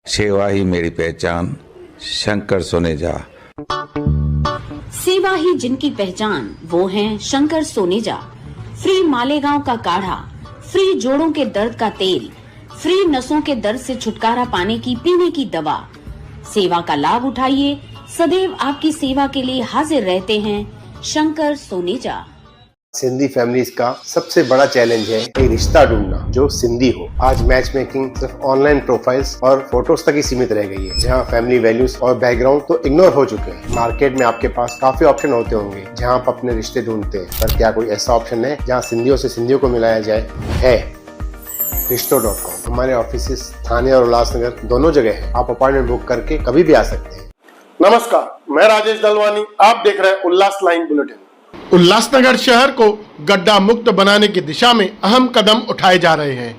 सेवा ही मेरी पहचान, शंकर सोनेजा। सेवा ही जिनकी पहचान, वो हैं शंकर सोनेजा। फ्री मालेगांव का काढ़ा, फ्री जोड़ों के दर्द का तेल, फ्री नसों के दर्द से छुटकारा पाने की पीने की दवा। सेवा का लाभ उठाइए, सदैव आपकी सेवा के लिए हाजिर रहते हैं शंकर सोनेजा। सिंधी फैमिलीज का सबसे बड़ा चैलेंज है एक रिश्ता ढूंढना जो सिंधी हो। आज मैच मेकिंग सिर्फ ऑनलाइन प्रोफाइल्स और फोटोज तक ही सीमित रह गई है, जहां फैमिली वैल्यूज और बैकग्राउंड तो इग्नोर हो चुके हैं। मार्केट में आपके पास काफी ऑप्शन होते होंगे जहां आप अपने रिश्ते ढूंढते हैं, पर क्या कोई ऐसा ऑप्शन है जहां सिंधियों से सिंधियों को मिलाया जाए? है रिश्तों.com। हमारे ऑफिस थाने और उल्लासनगर दोनों जगह है। आप अपॉइंटमेंट बुक करके कभी भी आ सकते हैं। नमस्कार, मैं राजेश दलवानी, आप देख रहे हैं उल्लास लाइन बुलेटिन। उल्लासनगर शहर को गड्ढा मुक्त बनाने की दिशा में अहम कदम उठाए जा रहे हैं।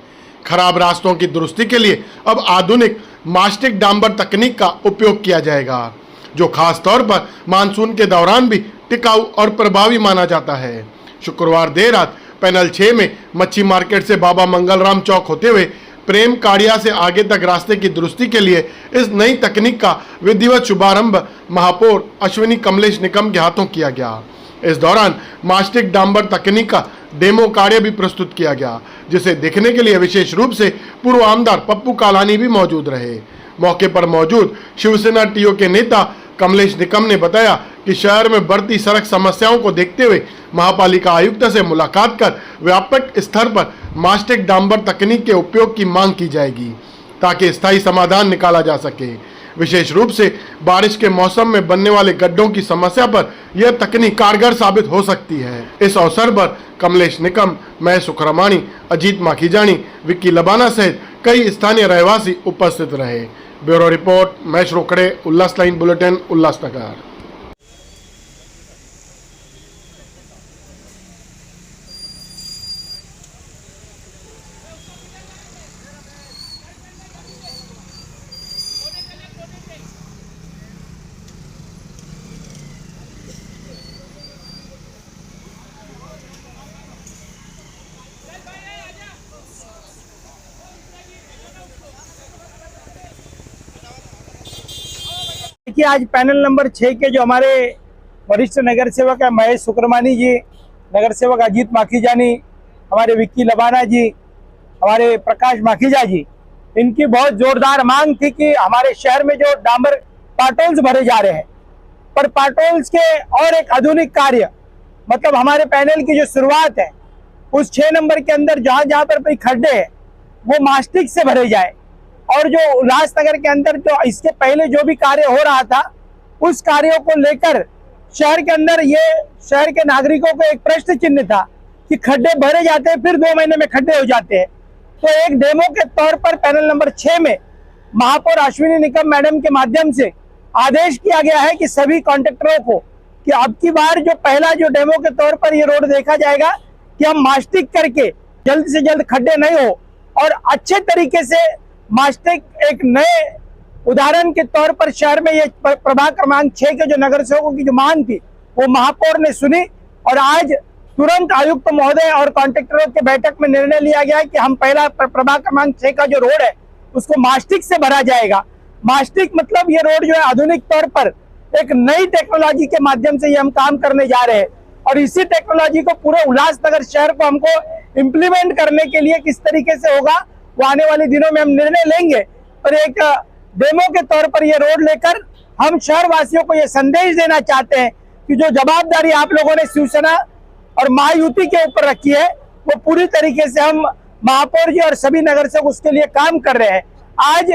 खराब रास्तों की दुरुस्ती के लिए अब आधुनिक मास्टिक डांबर तकनीक का उपयोग किया जाएगा, जो खास तौर पर मानसून के दौरान भी टिकाऊ और प्रभावी माना जाता है। शुक्रवार देर रात पैनल 6 में मच्छी मार्केट से बाबा मंगलराम चौक होते हुए प्रेम काड़िया से आगे तक रास्ते की दुरुस्ती के लिए इस नई तकनीक का विधिवत शुभारंभ महापौर अश्विनी कमलेश निकम के हाथों किया गया। इस दौरान मास्टिक डांबर तकनीक का डेमो कार्य भी प्रस्तुत किया गया, जिसे देखने के लिए विशेष रूप से पूर्व आमदार पप्पू कालानी भी मौजूद रहे। मौके पर मौजूद शिवसेना टीओ के नेता कमलेश निकम ने बताया कि शहर में बढ़ती सड़क समस्याओं को देखते हुए महापालिका आयुक्त से मुलाकात कर व्यापक स्तर पर मास्टिक डांबर तकनीक के उपयोग की मांग की जाएगी, ताकि स्थायी समाधान निकाला जा सके। विशेष रूप से बारिश के मौसम में बनने वाले गड्ढों की समस्या पर यह तकनीक कारगर साबित हो सकती है। इस अवसर पर कमलेश निकम, महेश सुखरमाणी, अजीत माखीजानी, विक्की लबाना सहित कई स्थानीय रहवासी उपस्थित रहे। ब्यूरो रिपोर्ट, महेश रोकड़े, उल्लास लाइन बुलेटिन, उल्लासनगर। देखिए, आज पैनल नंबर 6 के जो हमारे वरिष्ठ नगर सेवक है महेश सुखरमानी जी, नगर सेवक अजीत माखीजानी, हमारे विक्की लबाना जी, हमारे प्रकाश माखीजा जी, इनकी बहुत जोरदार मांग थी कि हमारे शहर में जो डांबर पाटोल्स भरे जा रहे हैं, पर पाटोल्स के और एक आधुनिक कार्य, मतलब हमारे पैनल की जो शुरुआत है उस 6 नंबर के अंदर जहाँ जहाँ पर खड्डे हैं वो मास्टिक से भरे जाए, और जो उल्लासनगर के अंदर जो इसके पहले जो भी कार्य हो रहा था उस कार्यों को लेकर शहर के अंदर ये शहर के नागरिकों को एक प्रश्न चिन्ह था कि खड्डे भरे जाते हैं, फिर 2 महीने में खड्डे हो जाते हैं। तो एक डेमो के तौर पर पैनल नंबर 6 में महापौर अश्विनी निकम मैडम के माध्यम से आदेश किया गया है कि सभी कॉन्ट्रैक्टरों को कि अब की बार जो पहला जो डेमो के तौर पर ये रोड देखा जाएगा कि हम मास्टिक करके जल्द से जल्द खड्डे नहीं हो, और अच्छे तरीके से मास्टिक एक नए उदाहरण के तौर पर शहर में ये प्रभाग क्रमांक 6 के जो नगर सेवकों की जो मांग थी वो महापौर ने सुनी, और आज तुरंत आयुक्त महोदय और कॉन्ट्रैक्टरों के बैठक में निर्णय लिया गया है कि हम पहला प्रभाग क्रमांक 6 का जो रोड है उसको मास्टिक से भरा जाएगा। मास्टिक मतलब ये रोड जो है आधुनिक तौर पर एक नई टेक्नोलॉजी के माध्यम से ये हम काम करने जा रहे हैं, और इसी टेक्नोलॉजी को पूरे उल्लासनगर शहर को हमको इम्प्लीमेंट करने के लिए किस तरीके से होगा वो आने वाले दिनों में हम निर्णय लेंगे। पर एक डेमो के तौर पर ये रोड लेकर हम शहर वासियों को ये संदेश देना चाहते हैं कि जो जवाबदारी आप लोगों ने शिवसेना और महायुति के ऊपर रखी है वो पूरी तरीके से हम महापौर जी और सभी नगर सेवक उसके लिए काम कर रहे हैं। आज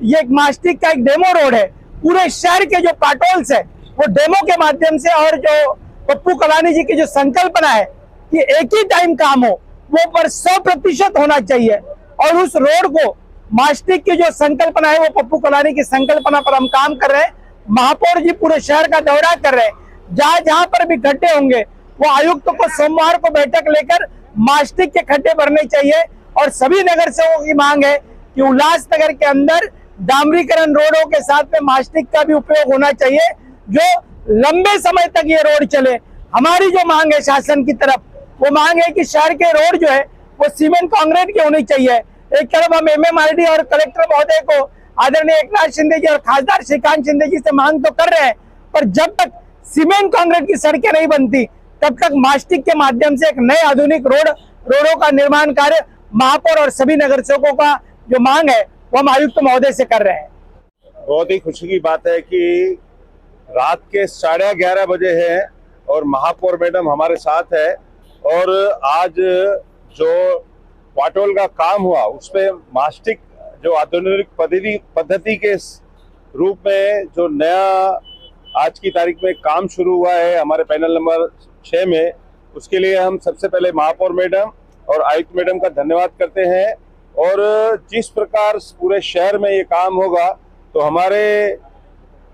ये मास्टिक का एक डेमो रोड है, पूरे शहर के जो पाटोल्स है वो डेमो के माध्यम से, और जो पप्पू कलानी जी की जो संकल्पना है कि एक ही टाइम काम हो वो पर 100% होना चाहिए, और उस रोड को मास्टिक की जो संकल्पना है वो पप्पू कलानी की संकल्पना पर हम काम कर रहे हैं। महापौर जी पूरे शहर का दौरा कर रहे हैं, जहाँ जहाँ पर भी खड्डे होंगे वो आयुक्त को सोमवार को बैठक लेकर मास्टिक के खड्डे भरने चाहिए। और सभी नगर सेवकों की मांग है कि उल्लासनगर के अंदर डामरीकरण रोडों के साथ में मास्टिक का भी उपयोग होना चाहिए, जो लंबे समय तक ये रोड चले। हमारी जो मांग है शासन की तरफ, वो मांग है कि शहर के रोड जो है वो सीमेंट कांक्रीट की होनी चाहिए। एक तरफ हम MMRD और कलेक्टर महोदय को आदरणीय एकनाथ शिंदे जी और खासदार श्रीकांत शिंदे जी से मांग तो कर रहे हैं, पर जब तक सीमेंट कंक्रीट की सड़कें नहीं बनती तब तक मास्टिक के माध्यम से एक नए आधुनिक रोडों का निर्माण कार्य महापौर और सभी नगर सेवकों का जो मांग है वो हम आयुक्त महोदय से कर रहे हैं। बहुत ही खुशी की बात है कि रात के 11:30 बजे है और महापौर मैडम हमारे साथ है और आज जो पाटोल का काम हुआ उस पे मास्टिक जो आधुनिक पद्धति के रूप में जो नया आज की तारीख में काम शुरू हुआ है हमारे पैनल नंबर 6 में, उसके लिए हम सबसे पहले महापौर मैडम और आयुक्त मैडम का धन्यवाद करते हैं। और जिस प्रकार पूरे शहर में ये काम होगा तो हमारे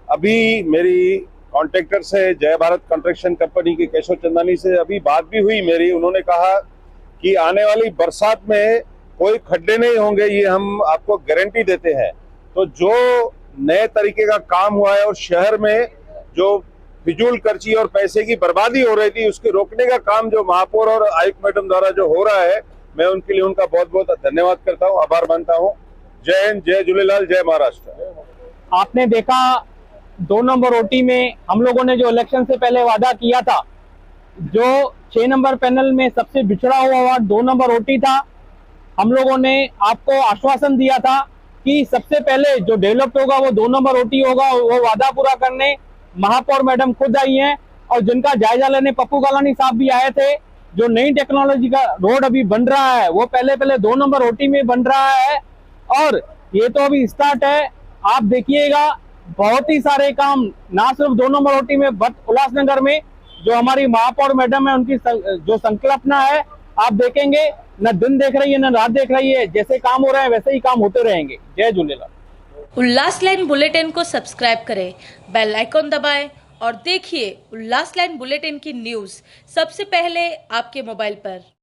अभी मेरी कॉन्ट्रैक्टर से जय भारत कंस्ट्रक्शन कंपनी के केशव चंदानी से अभी बात भी हुई मेरी, उन्होंने कहा कि आने वाली बरसात में कोई खड्डे नहीं होंगे, ये हम आपको गारंटी देते हैं। तो जो नए तरीके का काम हुआ है और शहर में जो फिजूल खर्ची और पैसे की बर्बादी हो रही थी उसके रोकने का काम जो महापौर और आयुक्त मैडम द्वारा जो हो रहा है, मैं उनके लिए उनका बहुत बहुत धन्यवाद करता हूँ, आभार मानता हूँ। जय हिंद, जय झूलेलाल, जय महाराष्ट्र। आपने देखा 2 नंबर ओटी में हम लोगों ने जो इलेक्शन से पहले वादा किया था, जो 6 नंबर पैनल में सबसे बिछड़ा हुआ वार्ड 2 नंबर ओटी था, हम लोगों ने आपको आश्वासन दिया था कि सबसे पहले जो डेवलप्ड होगा वो 2 नंबर ओटी होगा। वो वादा पूरा करने महापौर मैडम खुद आई हैं और जिनका जायजा लेने पप्पू गालानी साहब भी आए थे। जो नई टेक्नोलॉजी का रोड अभी बन रहा है वो पहले 2 नंबर ओटी में बन रहा है और ये तो अभी स्टार्ट है। आप देखिएगा बहुत ही सारे काम ना सिर्फ 2 नंबर ओटी में बट उल्लासनगर में जो हमारी महापौर मैडम है उनकी जो संकल्पना है, आप देखेंगे न दिन देख रही है न रात देख रही है, जैसे काम हो रहे हैं वैसे ही काम होते रहेंगे। जय झूलेलाल। उल्लास लाइन बुलेटिन को सब्सक्राइब करें, बेल आइकॉन दबाएं और देखिए उल्लास लाइन बुलेटिन की न्यूज़ सबसे पहले आपके मोबाइल पर।